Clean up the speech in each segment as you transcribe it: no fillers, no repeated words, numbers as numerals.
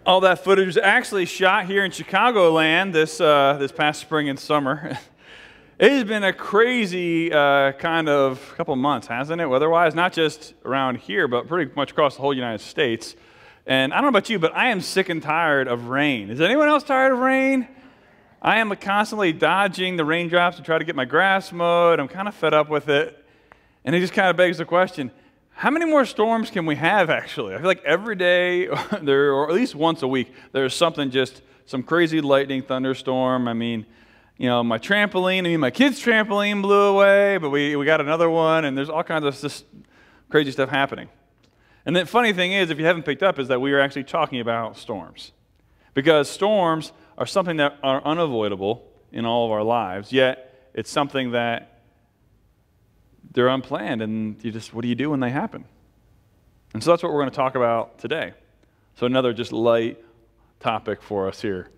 All that footage was actually shot here in Chicagoland this past spring and summer. It has been a crazy kind of couple months, hasn't it, weather-wise? Not just around here, but pretty much across the whole United States. And I don't know about you, but I am sick and tired of rain. Is anyone else tired of rain? I am constantly dodging the raindrops to try to get my grass mowed. I'm kind of fed up with it. And it just kind of begs the question, how many more storms can we have, actually? I feel like every day, or at least once a week, there's something, just some crazy lightning thunderstorm. I mean, my trampoline, my kid's trampoline blew away, but we got another one, and there's all kinds of just crazy stuff happening. And the funny thing is, if you haven't picked up, is that we are actually talking about storms. Because storms are something that are unavoidable in all of our lives, yet it's something that they're unplanned, and what do you do when they happen? And so that's what we're going to talk about today. So another just light topic for us here.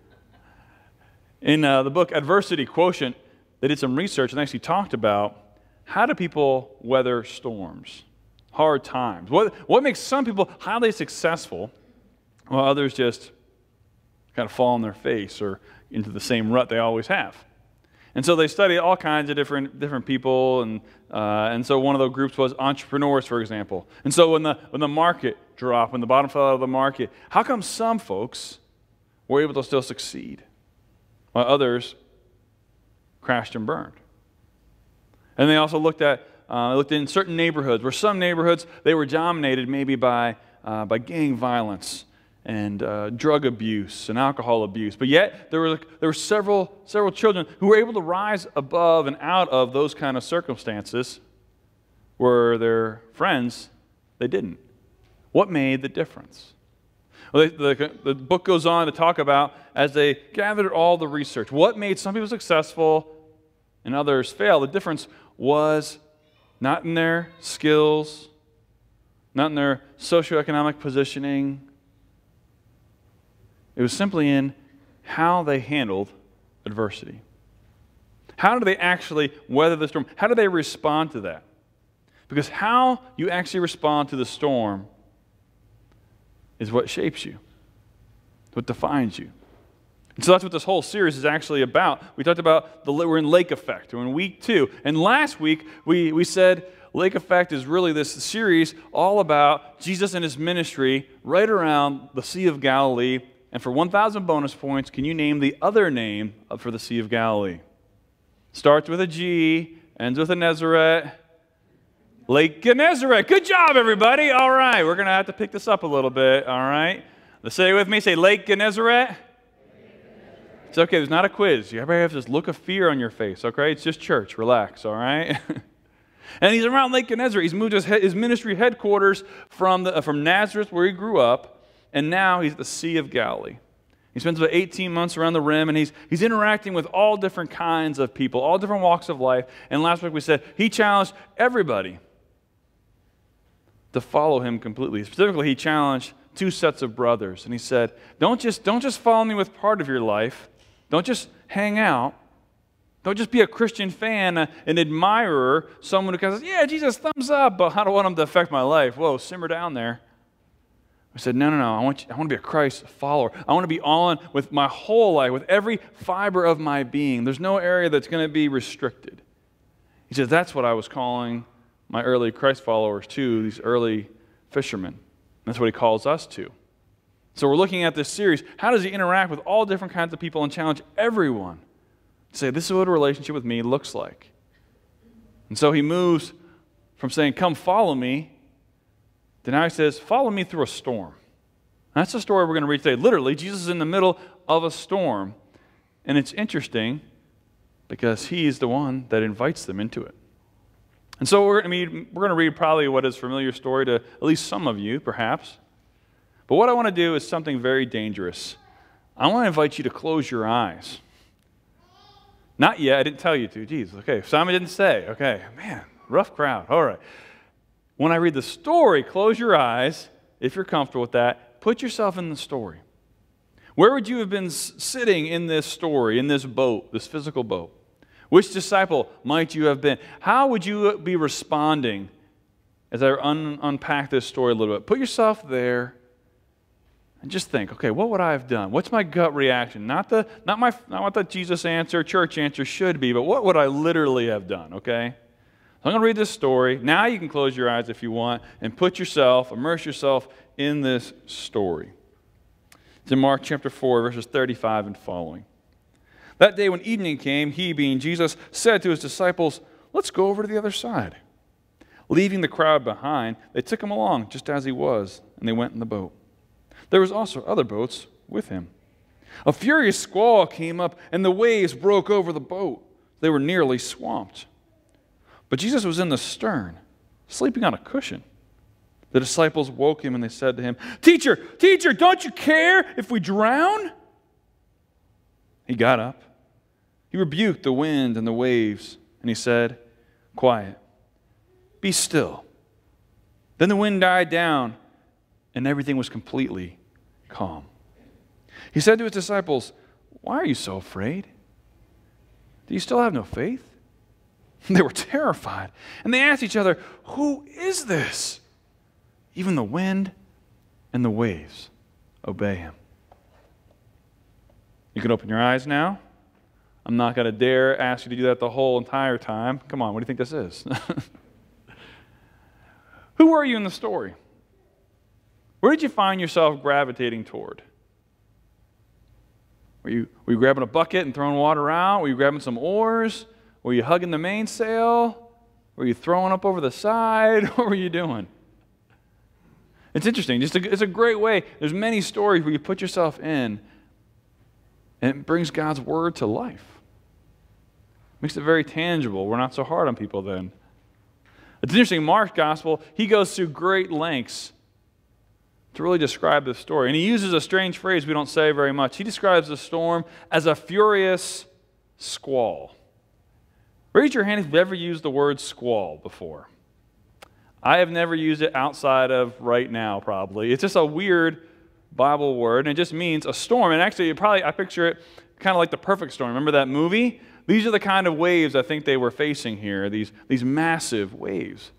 In the book Adversity Quotient, they did some research and actually talked about how do people weather storms, hard times. What makes some people highly successful while others just kind of fall on their face or into the same rut they always have? And so they studied all kinds of different people, and so one of the groups was entrepreneurs, for example. And so when the market dropped, when the bottom fell out of the market, how come some folks were able to still succeed, while others crashed and burned? And they also looked in certain neighborhoods, where some neighborhoods, they were dominated maybe by gang violence and drug abuse and alcohol abuse. But yet, there were several children who were able to rise above and out of those kind of circumstances where their friends, they didn't. What made the difference? Well, the book goes on to talk about, as they gathered all the research, what made some people successful and others fail. The difference was not in their skills, not in their socioeconomic positioning. It was simply in how they handled adversity. How do they actually weather the storm? How do they respond to that? Because how you actually respond to the storm is what shapes you, what defines you. And so that's what this whole series is actually about. We talked about we're in Lake Effect. We're in week 2. And last week, we said Lake Effect is really this series all about Jesus and his ministry right around the Sea of Galilee. And for 1,000 bonus points, can you name the other name for the Sea of Galilee? Starts with a G, ends with a Nazareth. Lake Gennesaret. Good job, everybody. All right, we're going to have to pick this up a little bit, all right? Let's say it with me. Say Lake Gennesaret. It's okay. There's not a quiz. You ever have this look of fear on your face, okay? It's just church. Relax, all right? And he's around Lake Gennesaret. He's moved his ministry headquarters from Nazareth, where he grew up, and now he's at the Sea of Galilee. He spends about 18 months around the rim, and he's interacting with all different kinds of people, all different walks of life. And last week we said he challenged everybody to follow him completely. Specifically, he challenged 2 sets of brothers, and he said, don't just follow me with part of your life. Don't just hang out. Don't just be a Christian fan, an admirer, someone who kind of says, yeah, Jesus, thumbs up, but I don't want him to affect my life. Whoa, simmer down there. I said, no, I want to be a Christ follower. I want to be on with my whole life, with every fiber of my being. There's no area that's going to be restricted. He said, that's what I was calling my early Christ followers to, these early fishermen. That's what he calls us to. So we're looking at this series. How does he interact with all different kinds of people and challenge everyone to say, this is what a relationship with me looks like? And so he moves from saying, come follow me, to now he says, follow me through a storm. And that's the story we're going to read today. Literally, Jesus is in the middle of a storm. And it's interesting because he's the one that invites them into it. And so we're going to read probably what is a familiar story to at least some of you, perhaps. But what I want to do is something very dangerous. I want to invite you to close your eyes. Not yet. I didn't tell you to. Jeez. Okay. Simon didn't say. Okay. Man, rough crowd. All right. When I read the story, close your eyes, if you're comfortable with that. Put yourself in the story. Where would you have been sitting in this story, in this boat, this physical boat? Which disciple might you have been? How would you be responding as I unpack this story a little bit? Put yourself there and just think, okay, what would I have done? What's my gut reaction? Not what the Jesus answer, church answer should be, but what would I literally have done, okay? So I'm going to read this story. Now you can close your eyes if you want and immerse yourself in this story. It's in Mark chapter 4, verses 35 and following. That day when evening came, he, being Jesus, said to his disciples, "Let's go over to the other side." Leaving the crowd behind, they took him along just as he was, and they went in the boat. There was also other boats with him. A furious squall came up, and the waves broke over the boat. They were nearly swamped. But Jesus was in the stern, sleeping on a cushion. The disciples woke him, and they said to him, Teacher, don't you care if we drown?" He got up. He rebuked the wind and the waves, and he said, "Quiet, be still." Then the wind died down, and everything was completely calm. He said to his disciples, "Why are you so afraid? Do you still have no faith?" They were terrified, and they asked each other, "Who is this? Even the wind and the waves obey him." You can open your eyes now. I'm not going to dare ask you to do that the whole entire time. Come on, what do you think this is? Who were you in the story? Where did you find yourself gravitating toward? Were you grabbing a bucket and throwing water out? Were you grabbing some oars? Were you hugging the mainsail? Were you throwing up over the side? What were you doing? It's interesting. It's a great way. There's many stories where you put yourself in, and it brings God's word to life. Makes it very tangible. We're not so hard on people then. It's interesting. Mark's gospel, he goes through great lengths to really describe this story. And he uses a strange phrase we don't say very much. He describes the storm as a furious squall. Raise your hand if you've ever used the word squall before. I have never used it outside of right now, probably. It's just a weird Bible word, and it just means a storm. And actually, I picture it kind of like the perfect storm. Remember that movie? These are the kind of waves I think they were facing here, these massive waves.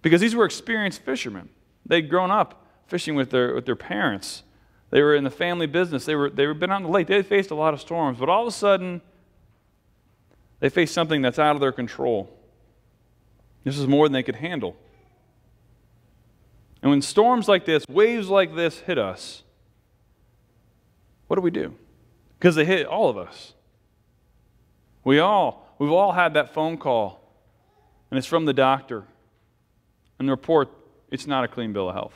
Because these were experienced fishermen. They'd grown up fishing with their parents. They were in the family business. They were been out on the lake. They had faced a lot of storms, but all of a sudden, they faced something that's out of their control. This is more than they could handle. And when storms like this, waves like this hit us, what do? Because they hit all of us. We've all had that phone call, and it's from the doctor. And the report, it's not a clean bill of health.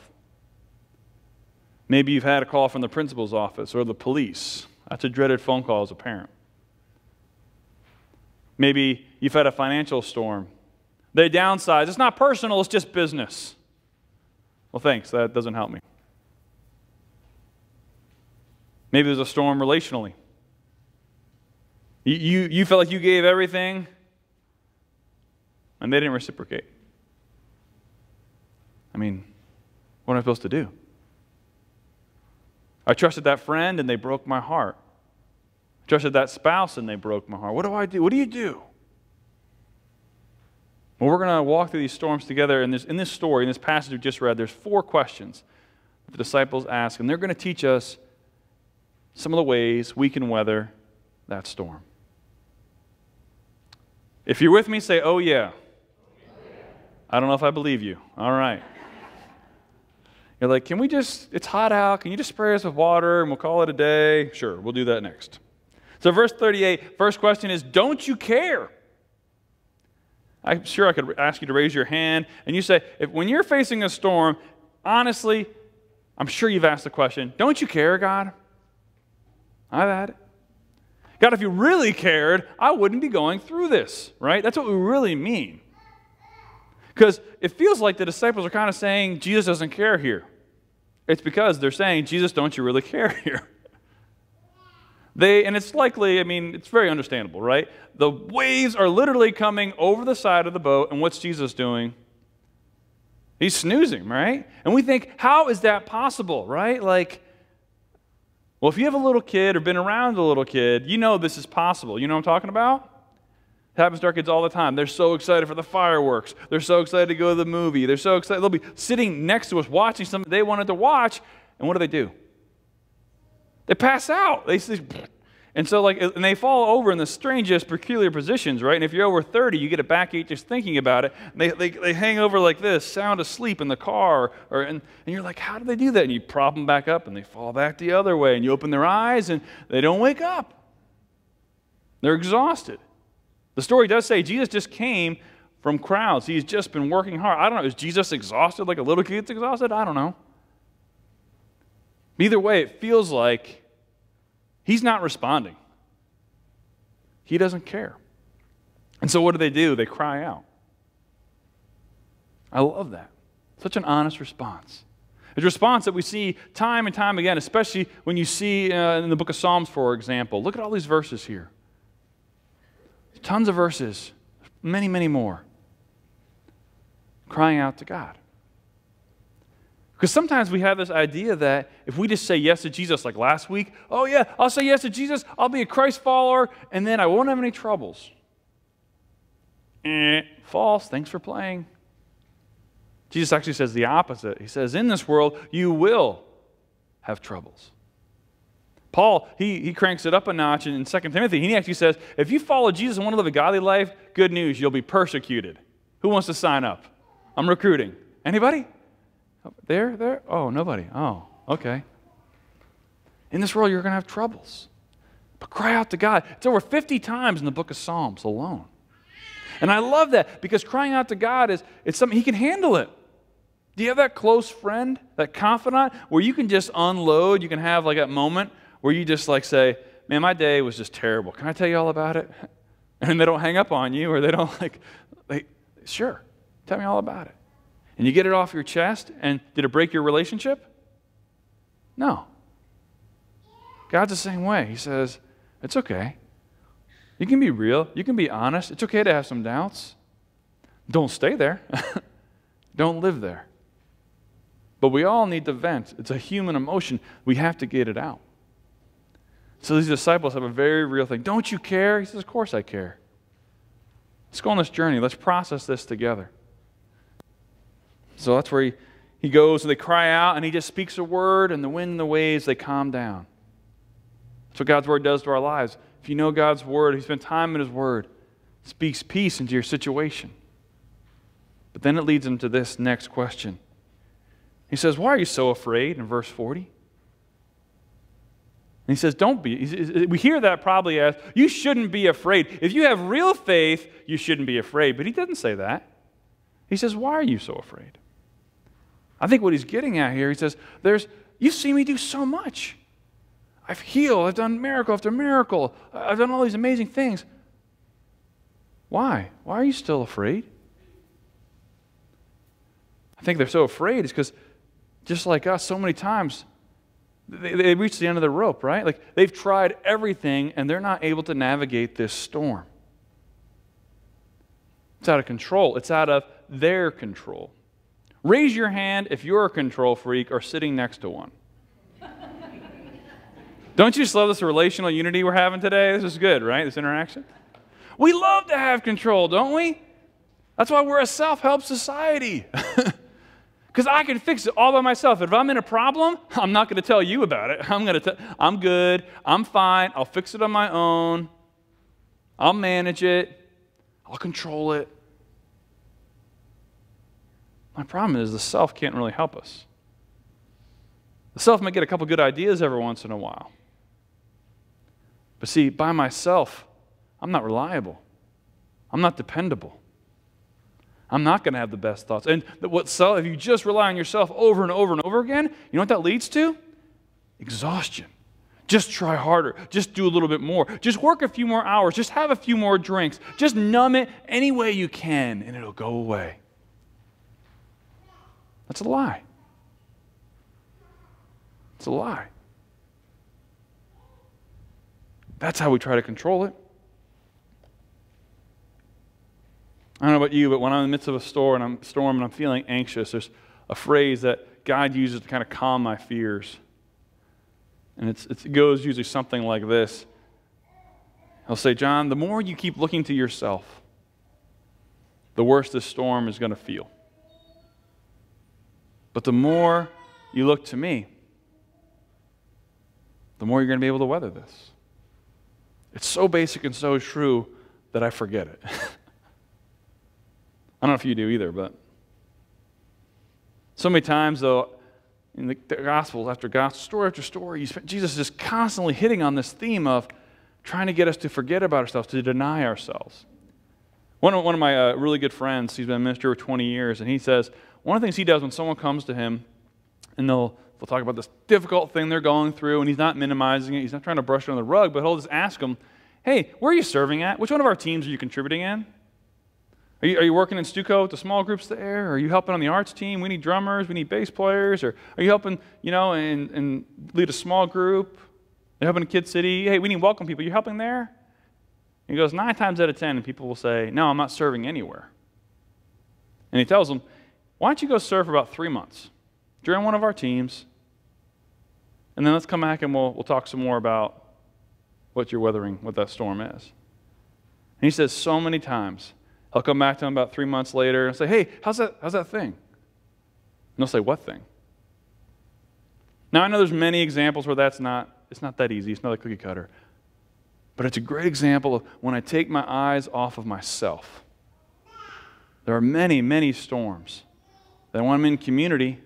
Maybe you've had a call from the principal's office or the police. That's a dreaded phone call as a parent. Maybe you've had a financial storm. They downsize. It's not personal, it's just business. Well, thanks. That doesn't help me. Maybe there's a storm relationally. You felt like you gave everything, and they didn't reciprocate. I mean, what am I supposed to do? I trusted that friend, and they broke my heart. I trusted that spouse, and they broke my heart. What do I do? What do you do? Well, we're going to walk through these storms together. In this story, in this passage we just read, there's 4 questions the disciples ask, and they're going to teach us some of the ways we can weather that storm. If you're with me, say, "Oh yeah." I don't know if I believe you. All right. You're like, it's hot out. Can you just spray us with water and we'll call it a day? Sure, we'll do that next. So verse 38, first question is, don't you care? I'm sure I could ask you to raise your hand, and you say, when you're facing a storm, honestly, I'm sure you've asked the question, don't you care, God? I've had it. God, if you really cared, I wouldn't be going through this, right? That's what we really mean. Because it feels like the disciples are kind of saying, Jesus doesn't care here. It's because they're saying, Jesus, don't you really care here? And it's likely, it's very understandable, right? The waves are literally coming over the side of the boat, and what's Jesus doing? He's snoozing, right? And we think, how is that possible, right? Well, if you have a little kid or been around a little kid, you know this is possible. You know what I'm talking about? It happens to our kids all the time. They're so excited for the fireworks. They're so excited to go to the movie. They're so excited. They'll be sitting next to us watching something they wanted to watch, and what do? They pass out. And they fall over in the strangest, peculiar positions, right? And if you're over 30, you get a backache just thinking about it. And they hang over like this, sound asleep in the car. And you're like, how do they do that? And you prop them back up, and they fall back the other way. And you open their eyes, and they don't wake up. They're exhausted. The story does say Jesus just came from crowds. He's just been working hard. I don't know. Is Jesus exhausted like a little kid's exhausted? I don't know. Either way, it feels like he's not responding. He doesn't care. And so what do? They cry out. I love that. Such an honest response. It's a response that we see time and time again, especially when you see in the book of Psalms, for example. Look at all these verses here. Tons of verses, many, many more, crying out to God. Because sometimes we have this idea that if we just say yes to Jesus, like last week, oh yeah, I'll say yes to Jesus, I'll be a Christ follower, and then I won't have any troubles. False, thanks for playing. Jesus actually says the opposite. He says, in this world, you will have troubles. Paul, he cranks it up a notch in 2 Timothy. He actually says, if you follow Jesus and want to live a godly life, good news, you'll be persecuted. Who wants to sign up? I'm recruiting. Anybody? There? Oh, nobody. Oh, okay. In this world, you're going to have troubles. But cry out to God. It's over 50 times in the book of Psalms alone. And I love that because crying out to God it's something He can handle it. Do you have that close friend, that confidant, where you can just unload? You can have like that moment where you just say, man, my day was just terrible. Can I tell you all about it? And they don't hang up on you, or they don't sure, tell me all about it. And you get it off your chest, and did it break your relationship? No. God's the same way. He says, it's okay. You can be real. You can be honest. It's okay to have some doubts. Don't stay there. Don't live there. But we all need to vent. It's a human emotion. We have to get it out. So these disciples have a very real thing. Don't you care? He says, of course I care. Let's go on this journey. Let's process this together. So that's where he goes, and they cry out, and he just speaks a word, and the wind and the waves, they calm down. That's what God's word does to our lives. If you know God's word, you spend time in His word, it speaks peace into your situation. But then it leads him to this next question. He says, why are you so afraid, in verse 40? And he says, don't be. We hear that probably as, you shouldn't be afraid. If you have real faith, you shouldn't be afraid. But he doesn't say that. He says, why are you so afraid? I think what he's getting at here, he says, you see me do so much. I've healed. I've done miracle after miracle. I've done all these amazing things. Why? Why are you still afraid? I think they're so afraid is because, just like us, so many times, they reach the end of the rope, right? They've tried everything, and they're not able to navigate this storm. It's out of control. It's out of their control. Raise your hand if you're a control freak or sitting next to one. Don't you just love this relational unity we're having today? This is good, right? This interaction. We love to have control, don't we? That's why we're a self-help society. Because I can fix it all by myself. If I'm in a problem, I'm not going to tell you about it. I'm good. I'm fine. I'll fix it on my own. I'll manage it. I'll control it. My problem is the self can't really help us. The self may get a couple good ideas every once in a while. But see, by myself, I'm not reliable. I'm not dependable. I'm not going to have the best thoughts. And if you just rely on yourself over and over and over again, you know what that leads to? Exhaustion. Just try harder. Just do a little bit more. Just work a few more hours. Just have a few more drinks. Just numb it any way you can, and it'll go away. That's a lie. It's a lie. That's how we try to control it. I don't know about you, but when I'm in the midst of a storm and I'm feeling anxious, there's a phrase that God uses to kind of calm my fears. And it goes usually something like this. He'll say, John, the more you keep looking to yourself, the worse this storm is going to feel. But the more you look to me, the more you're going to be able to weather this. It's so basic and so true that I forget it. I don't know if you do either, but so many times, though, in the Gospels, story after story, Jesus is just constantly hitting on this theme of trying to get us to forget about ourselves, to deny ourselves. One of my really good friends, he's been a minister for 20 years, and he says one of the things he does when someone comes to him, and they'll talk about this difficult thing they're going through, and he's not minimizing it, he's not trying to brush it under the rug, but he'll just ask them, hey, where are you serving at? Which one of our teams are you contributing in? Are you working in Stuco with the small groups there? Are you helping on the arts team? We need drummers, we need bass players. Or are you helping, and lead a small group? Are you helping in Kid City? Hey, we need welcome people. Are you helping there? And he goes, 9 times out of 10, people will say, no, I'm not serving anywhere. And he tells them, why don't you go serve for about 3 months? Join one of our teams, and then let's come back and we'll talk some more about what you're weathering, what that storm is. And he says so many times, I'll come back to him about 3 months later and say, hey, how's that thing? And they'll say, what thing? Now, I know there's many examples where it's not that easy. It's not a cookie cutter. But it's a great example of when I take my eyes off of myself. There are many, many storms that when I'm in community,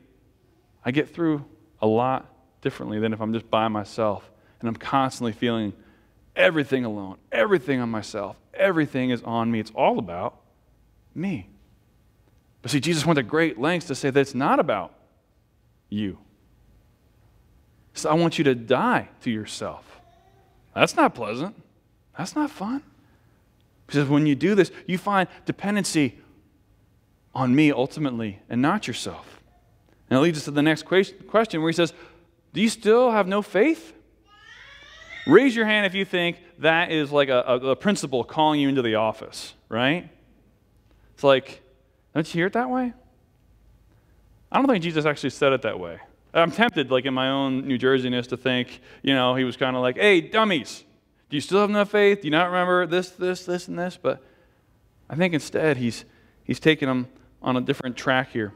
I get through a lot differently than if I'm just by myself and I'm constantly feeling everything alone, everything on myself. Everything is on me. It's all about me. But see, Jesus went to great lengths to say that it's not about you. So I want you to die to yourself. That's not pleasant. That's not fun. Because when you do this, you find dependency on me ultimately and not yourself. And it leads us to the next question where he says, do you still have no faith? Raise your hand if you think that is like a principal calling you into the office, right? It's like, don't you hear it that way? I don't think Jesus actually said it that way. I'm tempted, like in my own New Jerseyness, to think, he was kind of like, hey, dummies, do you still have enough faith? Do you not remember this, and this? But I think instead he's taking them on a different track here.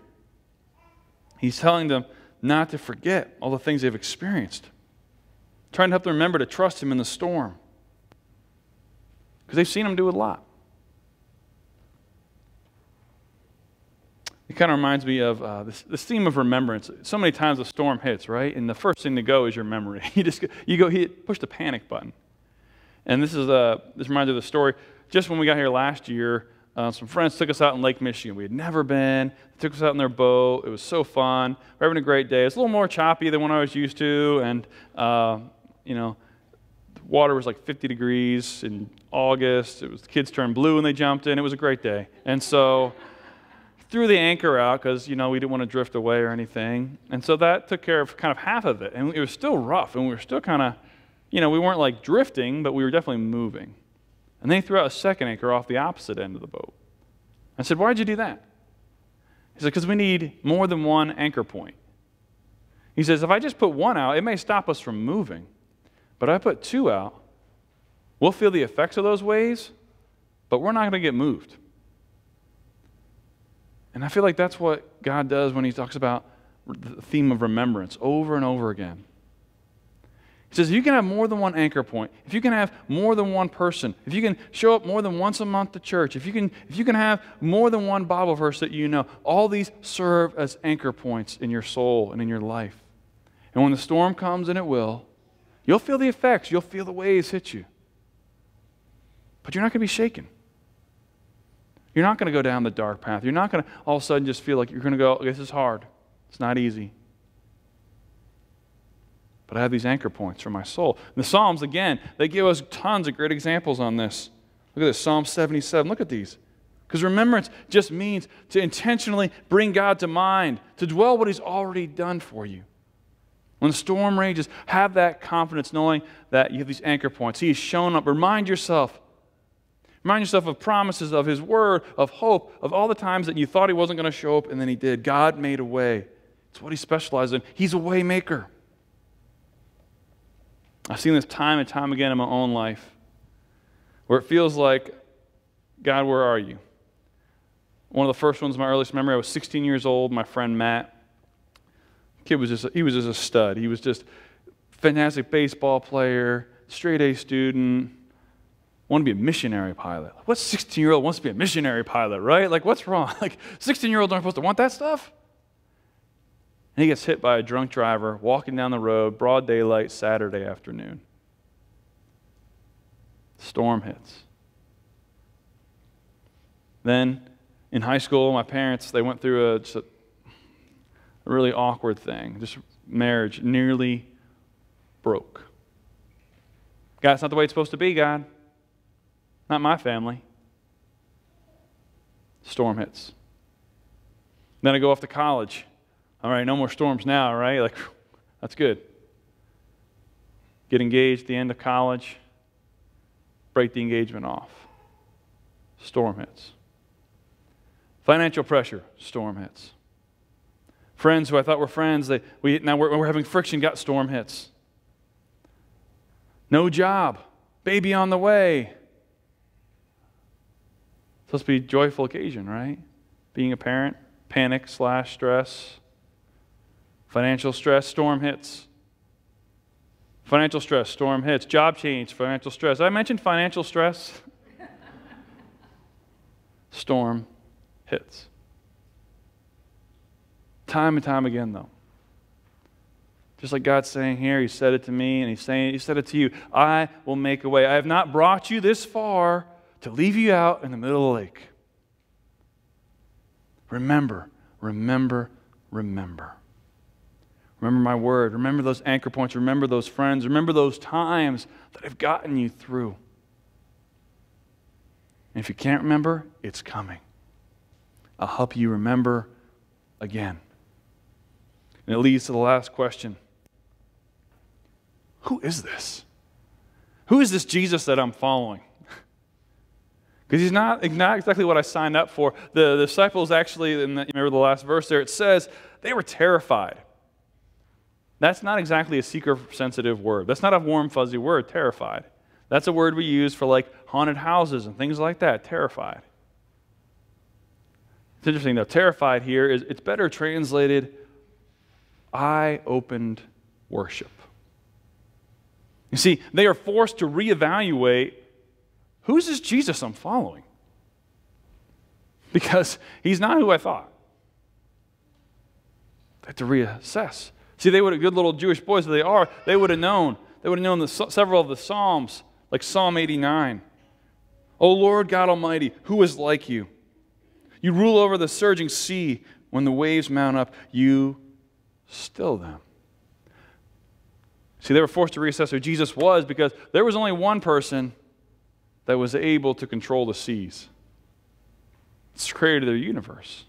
He's telling them not to forget all the things they've experienced. Trying to help them remember to trust him in the storm. Because they've seen him do a lot. It kind of reminds me of this theme of remembrance. So many times the storm hits, right? And the first thing to go is your memory. You push the panic button. And this reminds me of the story. Just when we got here last year, some friends took us out in Lake Michigan. We had never been. They took us out in their boat. It was so fun. We're having a great day. It's a little more choppy than what I was used to. And, the water was like 50 degrees in August. The kids turned blue when they jumped in. It was a great day. And so threw the anchor out because, we didn't want to drift away or anything. And so that took care of kind of half of it. And it was still rough. And we were still kind of, we weren't like drifting, but we were definitely moving. And then he threw out a second anchor off the opposite end of the boat. I said, why'd you do that? He said, because we need more than one anchor point. He says, if I just put one out, it may stop us from moving. But if I put 2 out, we'll feel the effects of those waves, but we're not going to get moved. And I feel like that's what God does when he talks about the theme of remembrance over and over again. He says, if you can have more than one anchor point, if you can have more than one person, if you can show up more than once a month to church, if you can have more than one Bible verse that you know, all these serve as anchor points in your soul and in your life. And when the storm comes, and it will, you'll feel the effects. You'll feel the waves hit you. But you're not going to be shaken. You're not going to go down the dark path. You're not going to all of a sudden just feel like you're going to go, this is hard. It's not easy. But I have these anchor points for my soul. And the Psalms, again, they give us tons of great examples on this. Look at this, Psalm 77. Look at these. Because remembrance just means to intentionally bring God to mind, to dwell what he's already done for you. When the storm rages, have that confidence knowing that you have these anchor points. He has shown up. Remind yourself of promises, of His Word, of hope, of all the times that you thought He wasn't going to show up and then He did. God made a way. It's what He specializes in. He's a way maker. I've seen this time and time again in my own life where it feels like, God, where are you? One of the first ones in my earliest memory, I was 16 years old, my friend Matt. He was just a stud. He was just a fantastic baseball player, straight A student, wanted to be a missionary pilot. What 16-year-old wants to be a missionary pilot, right? Like, what's wrong? Like, 16-year-olds aren't supposed to want that stuff? And he gets hit by a drunk driver walking down the road, broad daylight, Saturday afternoon. Storm hits. Then, in high school, my parents, they went through a really awkward thing. Just marriage nearly broke. God, it's not the way it's supposed to be, God. Not my family. Storm hits. Then I go off to college. All right, no more storms now, right? Like, that's good. Get engaged at the end of college. Break the engagement off. Storm hits. Financial pressure. Storm hits. Friends who I thought were friends, now we're having friction, got storm hits. No job. Baby on the way. Supposed to be a joyful occasion, right? Being a parent, panic/stress. Financial stress, storm hits. Financial stress, storm hits. Job change, financial stress. I mentioned financial stress. Storm hits. Time and time again, though. Just like God's saying here, He said it to me, and He said it to you. I will make a way. I have not brought you this far to leave you out in the middle of the lake. Remember, remember, remember. Remember my word. Remember those anchor points. Remember those friends. Remember those times that have gotten you through. And if you can't remember, it's coming. I'll help you remember again. And it leads to the last question. Who is this? Who is this Jesus that I'm following? Because He's not exactly what I signed up for. The disciples actually, remember the last verse there, it says they were terrified. That's not exactly a seeker-sensitive word. That's not a warm, fuzzy word, terrified. That's a word we use for like haunted houses and things like that, terrified. It's interesting though, terrified here it's better translated, eye-opened worship. You see, they are forced to reevaluate, who's this Jesus I'm following? Because He's not who I thought. They have to reassess. See, they would have, good little Jewish boys that they are, they would have known. They would have known several of the Psalms, like Psalm 89. O Lord God Almighty, who is like you? You rule over the surging sea. When the waves mount up, you still them. See, they were forced to reassess who Jesus was because there was only one person that was able to control the seas. It's created their universe.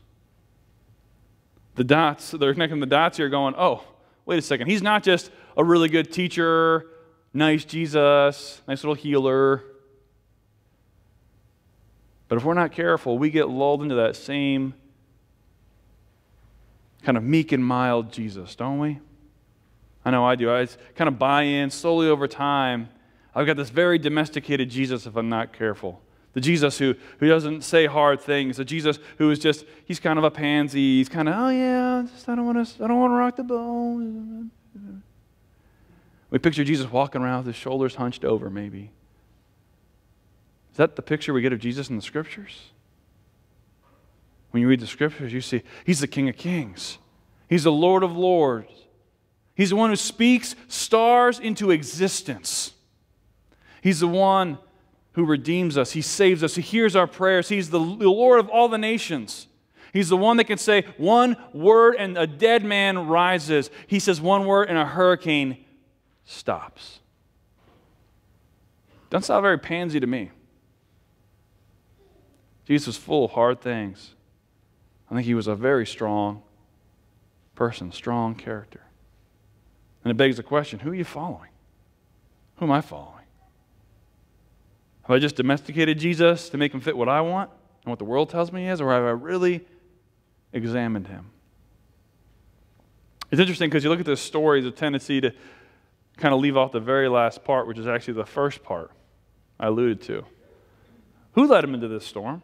They're connecting the dots here going, oh, wait a second. He's not just a really good teacher, nice Jesus, nice little healer. But if we're not careful, we get lulled into that same kind of meek and mild Jesus, don't we? I know I do. I kind of buy in slowly over time. I've got this very domesticated Jesus if I'm not careful. The Jesus who doesn't say hard things. The Jesus who is just, he's kind of a pansy. He's kind of, oh yeah, I don't want to rock the boat. We picture Jesus walking around with his shoulders hunched over, maybe. Is that the picture we get of Jesus in the Scriptures? When you read the Scriptures, you see He's the King of Kings. He's the Lord of Lords. He's the one who speaks stars into existence. He's the one who redeems us. He saves us. He hears our prayers. He's the Lord of all the nations. He's the one that can say one word and a dead man rises. He says one word and a hurricane stops. Doesn't sound very pansy to me. Jesus was full of hard things. I think He was a very strong person, strong character. And it begs the question, who are you following? Who am I following? Have I just domesticated Jesus to make him fit what I want and what the world tells me he is, or have I really examined him? It's interesting because you look at this story, there's a tendency to kind of leave off the very last part, which is actually the first part I alluded to. Who led him into this storm?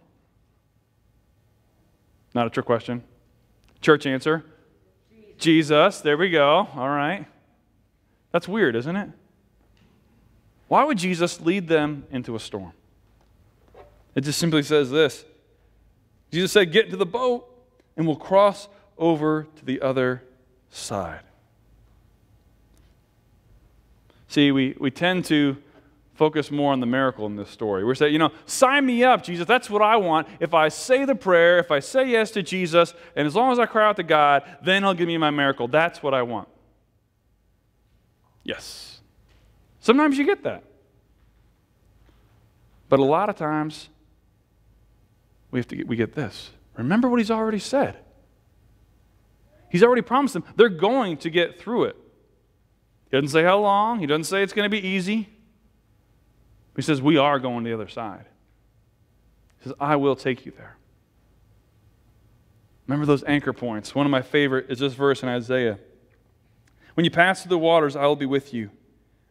Not a trick question. Church answer. Jesus. There we go. All right. That's weird, isn't it? Why would Jesus lead them into a storm? It just simply says this. Jesus said, get into the boat and we'll cross over to the other side. See, we tend to focus more on the miracle in this story. We're saying, sign me up, Jesus. That's what I want. If I say the prayer, if I say yes to Jesus, and as long as I cry out to God, then he'll give me my miracle. That's what I want. Yes. Sometimes you get that. But a lot of times, we get this. Remember what he's already said. He's already promised them they're going to get through it. He doesn't say how long. He doesn't say it's going to be easy. He says, we are going to the other side. He says, I will take you there. Remember those anchor points. One of my favorite is this verse in Isaiah. When you pass through the waters, I will be with you.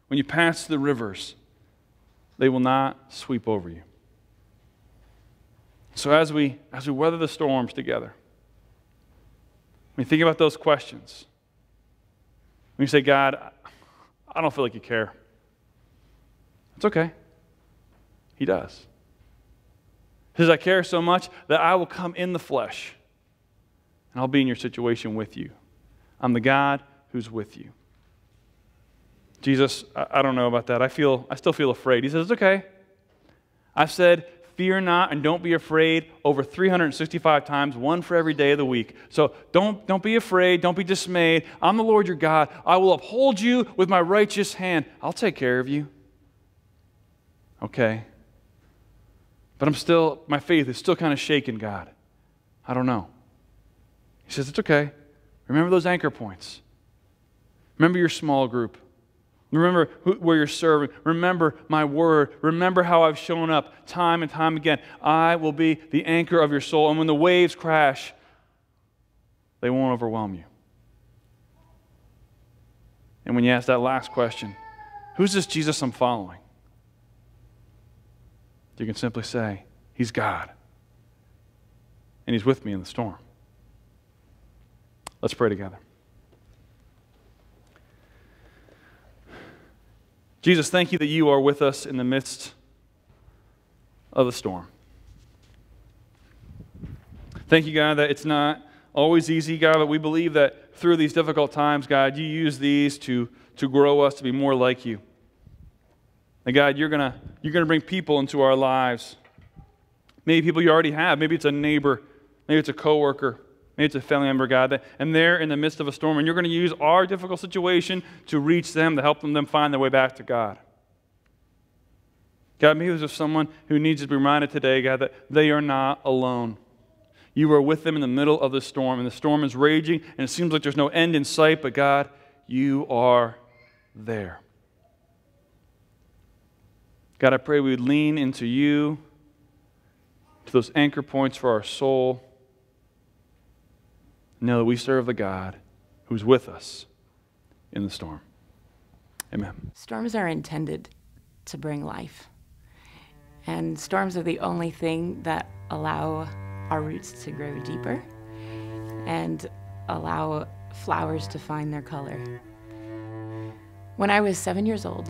When you pass through the rivers, they will not sweep over you. So as we weather the storms together, when you think about those questions, when you say, God, I don't feel like you care. It's okay. He does. He says, I care so much that I will come in the flesh and I'll be in your situation with you. I'm the God who's with you. Jesus, I don't know about that. I still feel afraid. He says, it's okay. I've said, fear not and don't be afraid over 365 times, one for every day of the week. So don't be afraid. Don't be dismayed. I'm the Lord your God. I will uphold you with my righteous hand. I'll take care of you. Okay. But my faith is still kind of shaken, God. I don't know. He says, it's okay. Remember those anchor points. Remember your small group. Remember where you're serving. Remember my word. Remember how I've shown up time and time again. I will be the anchor of your soul. And when the waves crash, they won't overwhelm you. And when you ask that last question, who's this Jesus I'm following? You can simply say, he's God. And he's with me in the storm. Let's pray together. Jesus, thank you that you are with us in the midst of the storm. Thank you, God, that it's not always easy, God, but we believe that through these difficult times, God, you use these to grow us to be more like you. And God, you're gonna bring people into our lives. Maybe people you already have. Maybe it's a neighbor. Maybe it's a coworker. Maybe it's a family member, God. And they're in the midst of a storm, and you're going to use our difficult situation to reach them, to help them find their way back to God. God, maybe there's just someone who needs to be reminded today, God, that they are not alone. You are with them in the middle of the storm, and the storm is raging, and it seems like there's no end in sight, but God, you are there. God, I pray we would lean into you, to those anchor points for our soul. Know that we serve the God who's with us in the storm. Amen. Storms are intended to bring life. And storms are the only thing that allow our roots to grow deeper and allow flowers to find their color. When I was 7 years old,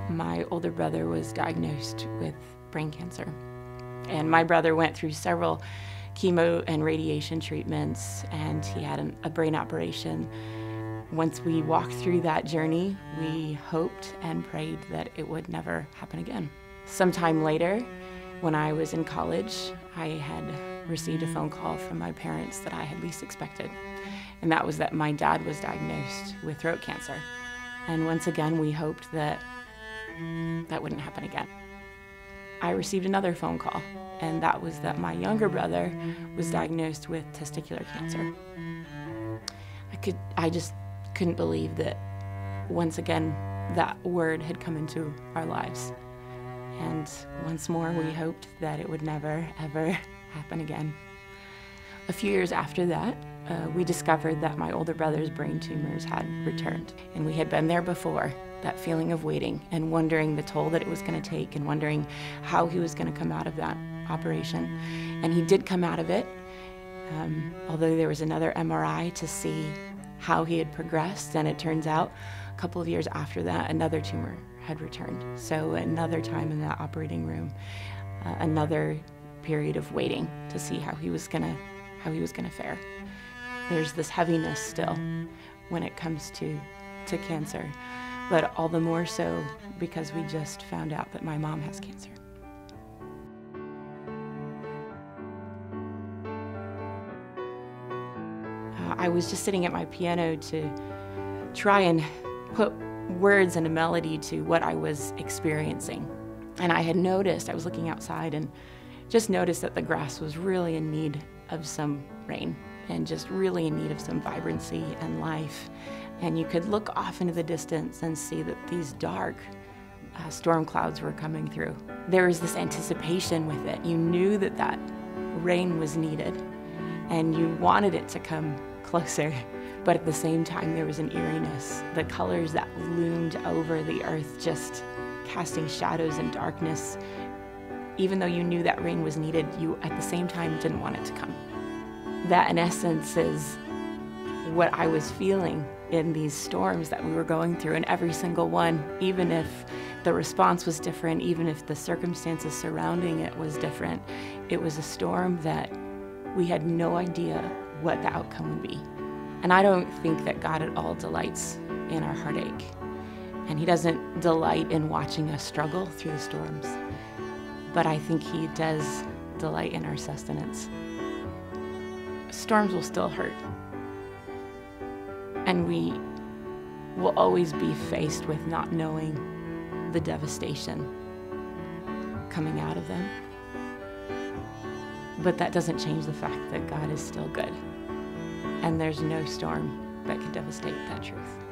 my older brother was diagnosed with brain cancer. And my brother went through several chemo and radiation treatments, and he had a brain operation. Once we walked through that journey, we hoped and prayed that it would never happen again. Sometime later, when I was in college, I had received a phone call from my parents that I had least expected, and that was that my dad was diagnosed with throat cancer. And once again, we hoped that that wouldn't happen again. I received another phone call, and that was that my younger brother was diagnosed with testicular cancer. I just couldn't believe that once again, that word had come into our lives. And once more, we hoped that it would never, ever happen again. A few years after that, we discovered that my older brother's brain tumors had returned. And we had been there before, that feeling of waiting and wondering the toll that it was going to take and wondering how he was going to come out of that operation. And he did come out of it, although there was another MRI to see how he had progressed. And it turns out a couple of years after that, another tumor had returned. So another time in that operating room, another period of waiting to see how he was gonna fare. There's this heaviness still when it comes to cancer, but all the more so because we just found out that my mom has cancer. I was just sitting at my piano to try and put words and a melody to what I was experiencing. And I had noticed, I was looking outside and just noticed that the grass was really in need of some rain and just really in need of some vibrancy and life. And you could look off into the distance and see that these dark storm clouds were coming through. There was this anticipation with it. You knew that that rain was needed and you wanted it to come closer. But at the same time, there was an eeriness. The colors that loomed over the earth, just casting shadows and darkness. Even though you knew that rain was needed, you at the same time didn't want it to come. That, in essence, is what I was feeling in these storms that we were going through, and every single one, even if the response was different, even if the circumstances surrounding it was different, it was a storm that we had no idea what the outcome would be. And I don't think that God at all delights in our heartache. And He doesn't delight in watching us struggle through the storms. But I think He does delight in our sustenance. Storms will still hurt. And we will always be faced with not knowing the devastation coming out of them. But that doesn't change the fact that God is still good. And there's no storm that can devastate that truth.